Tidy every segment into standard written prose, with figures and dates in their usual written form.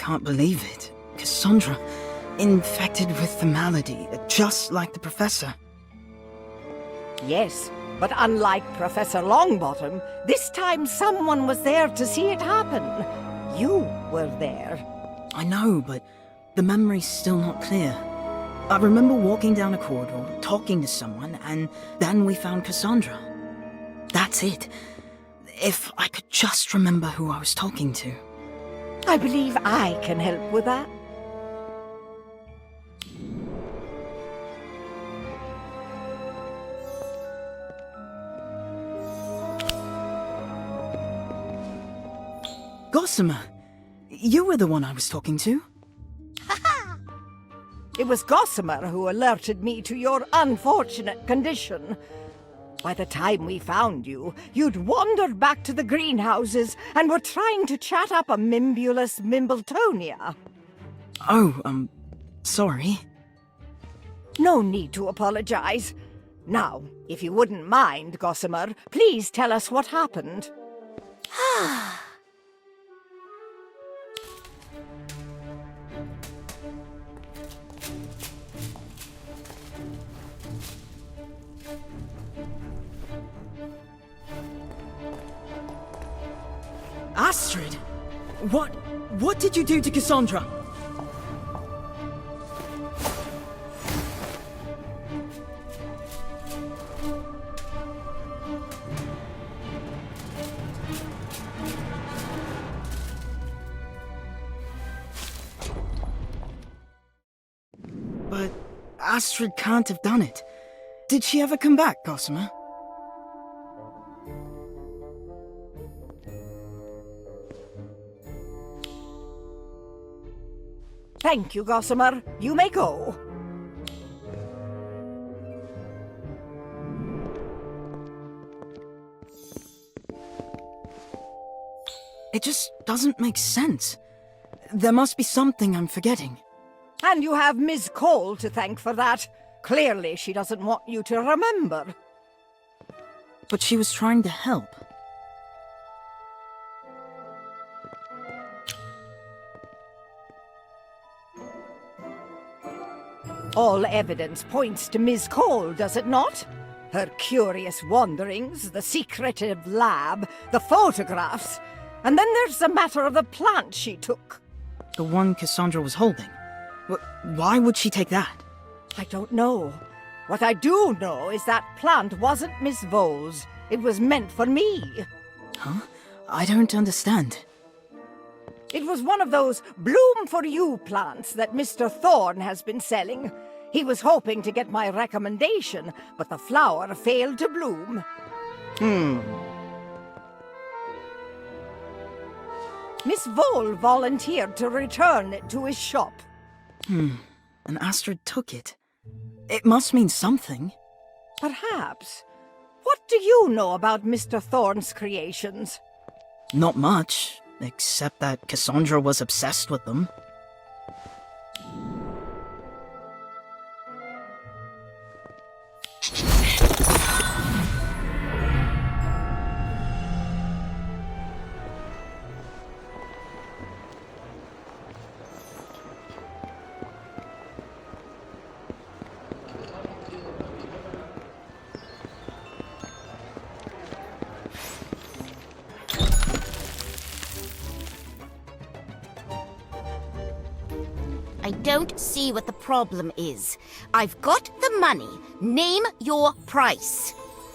can't believe it. Cassandra, infected with the malady, just like the professor. Yes, but unlike Professor Longbottom, this time someone was there to see it happen. You were there. I know, but the memory's still not clear. I remember walking down a corridor, talking to someone, and then we found Cassandra. That's it. If I could just remember who I was talking to. I believe I can help with that. Gossamer! You were the one I was talking to. It was Gossamer who alerted me to your unfortunate condition. By the time we found you, you'd wandered back to the greenhouses and were trying to chat up a Mimbulus Mimbletonia. Oh, sorry. No need to apologize. Now, if you wouldn't mind, Gossamer, please tell us what happened. Astrid! What did you do to Cassandra? But Astrid can't have done it. Did she ever come back, Gossamer? Thank you, Gossamer. You may go. It just doesn't make sense. There must be something I'm forgetting. And you have Ms. Cole to thank for that. Clearly, she doesn't want you to remember. But she was trying to help. All evidence points to Ms. Cole, does it not? Her curious wanderings, the secretive lab, the photographs, and then there's the matter of the plant she took. The one Cassandra was holding. Why would she take that? I don't know. What I do know is that plant wasn't Miss Vole's. It was meant for me. Huh? I don't understand. It was one of those bloom-for-you plants that Mr. Thorne has been selling. He was hoping to get my recommendation, but the flower failed to bloom. Miss Vole volunteered to return it to his shop. And Astrid took it. It must mean something. Perhaps. What do you know about Mr. Thorne's creations? Not much, except that Cassandra was obsessed with them. I don't see what the problem is. I've got the money. Name your price.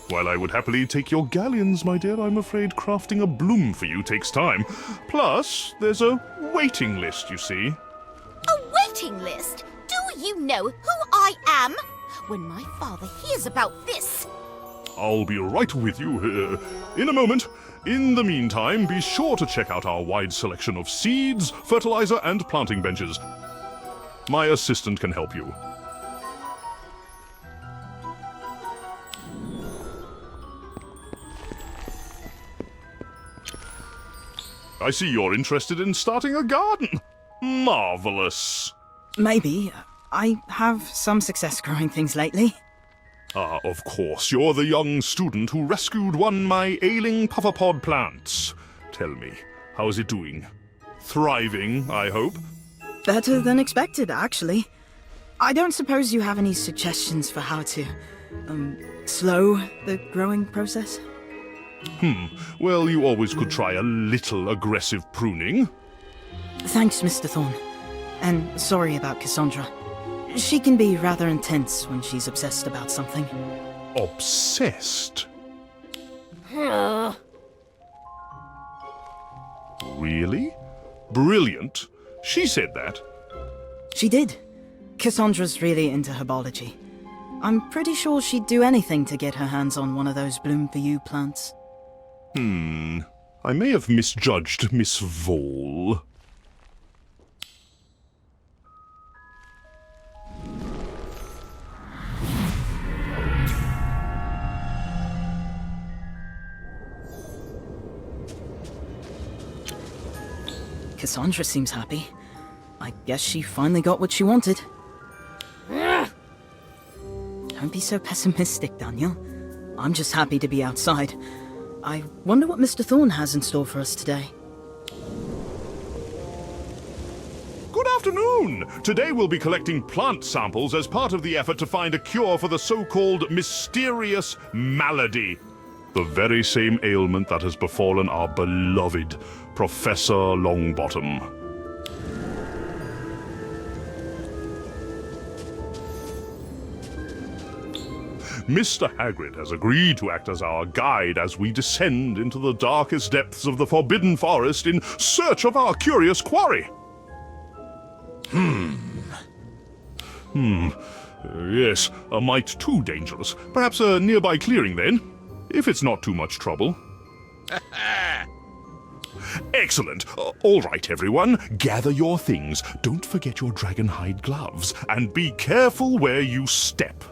While I would happily take your galleons, my dear, I'm afraid crafting a bloom for you takes time. Plus, there's a waiting list, you see. A waiting list? Do you know who I am? When my father hears about this... I'll be right with you here in a moment. In the meantime, be sure to check out our wide selection of seeds, fertilizer, and planting benches. My assistant can help you. I see you're interested in starting a garden. Marvelous. Maybe. I have some success growing things lately. Ah, of course. You're the young student who rescued one of my ailing pufferpod plants. Tell me, how's it doing? thriving, I hope. Better than expected, actually. I don't suppose you have any suggestions for how to, slow the growing process? Well, you always could try a little aggressive pruning. Thanks, Mr. Thorne. And sorry about Cassandra. She can be rather intense when she's obsessed about something. Obsessed? Really? Brilliant. She said that. She did. Cassandra's really into herbology. I'm pretty sure she'd do anything to get her hands on one of those bloom for you plants. I may have misjudged Miss Vole. Cassandra seems happy. I guess she finally got what she wanted. Don't be so pessimistic, Daniel. I'm just happy to be outside. I wonder what Mr. Thorne has in store for us today. Good afternoon! Today we'll be collecting plant samples as part of the effort to find a cure for the so-called mysterious malady. The very same ailment that has befallen our beloved Professor Longbottom. Mr. Hagrid has agreed to act as our guide as we descend into the darkest depths of the Forbidden Forest in search of our curious quarry. Yes, a mite too dangerous. Perhaps a nearby clearing then, if it's not too much trouble. Excellent. All right, everyone, gather your things. Don't forget your dragon hide gloves, and be careful where you step.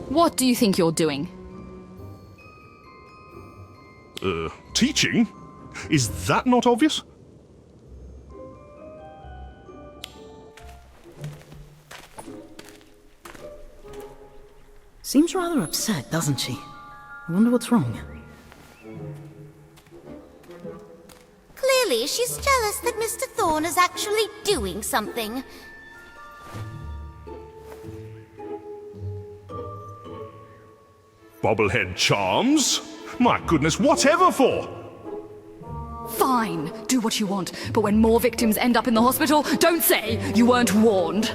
What do you think you're doing? Teaching? Is that not obvious? Seems rather upset, doesn't she? I wonder what's wrong. Clearly, she's jealous that Mr. Thorne is actually doing something. Bobblehead charms? My goodness, whatever for? Fine, do what you want, but when more victims end up in the hospital, don't say you weren't warned.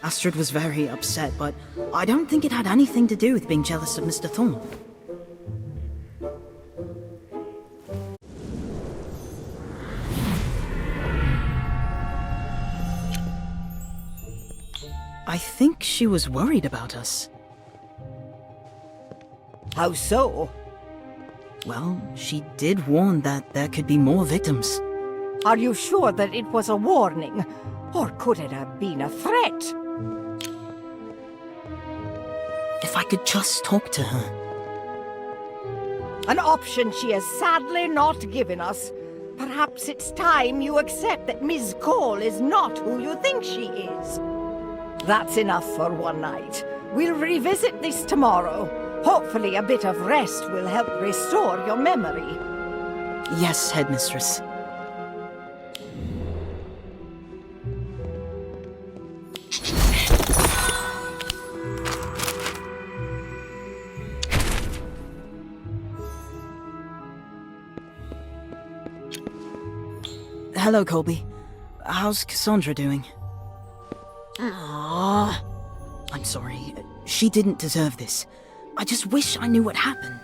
Astrid was very upset, but I don't think it had anything to do with being jealous of Mr. Thorne. I think she was worried about us. How so? Well, she did warn that there could be more victims. Are you sure that it was a warning? Or could it have been a threat? If I could just talk to her. An option she has sadly not given us. Perhaps it's time you accept that Ms. Cole is not who you think she is. That's enough for one night. We'll revisit this tomorrow. Hopefully a bit of rest will help restore your memory. Yes, Headmistress. Hello, Colby. How's Cassandra doing? I'm sorry. She didn't deserve this. I just wish I knew what happened.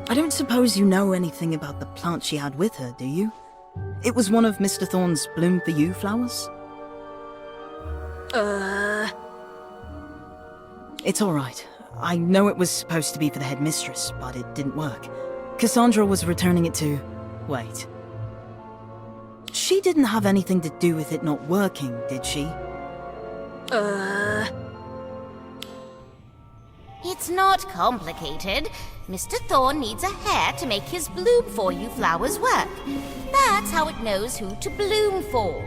I don't suppose you know anything about the plant she had with her, do you? It was one of Mr. Thorne's Bloom for You flowers? It's all right. I know it was supposed to be for the headmistress, but it didn't work. Cassandra was returning it to... Wait. She didn't have anything to do with it not working, did she? It's not complicated. Mr. Thorne needs a hair to make his bloom for you flowers work. That's how it knows who to bloom for.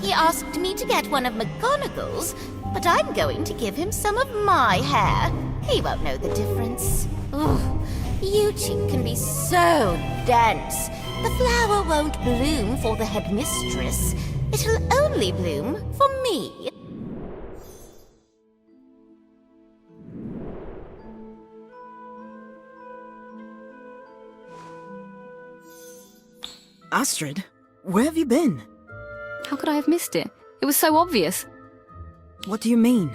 He asked me to get one of McGonagall's, but I'm going to give him some of my hair. He won't know the difference. Ugh, you two can be so dense. The flower won't bloom for the headmistress. It'll only bloom for me. Astrid, where have you been? How could I have missed it? It was so obvious. What do you mean?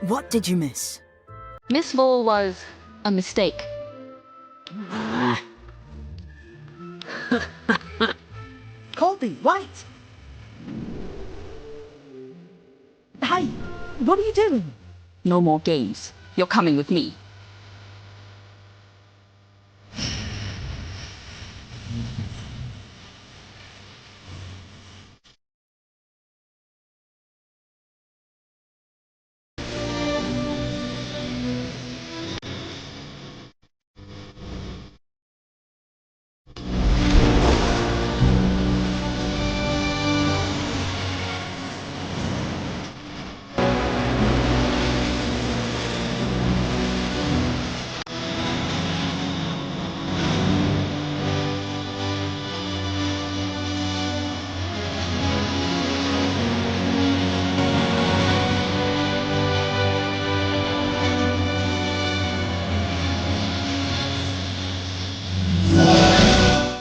What did you miss? Miss Ball was a mistake. Colby, wait! Hey, what are you doing? No more games. You're coming with me.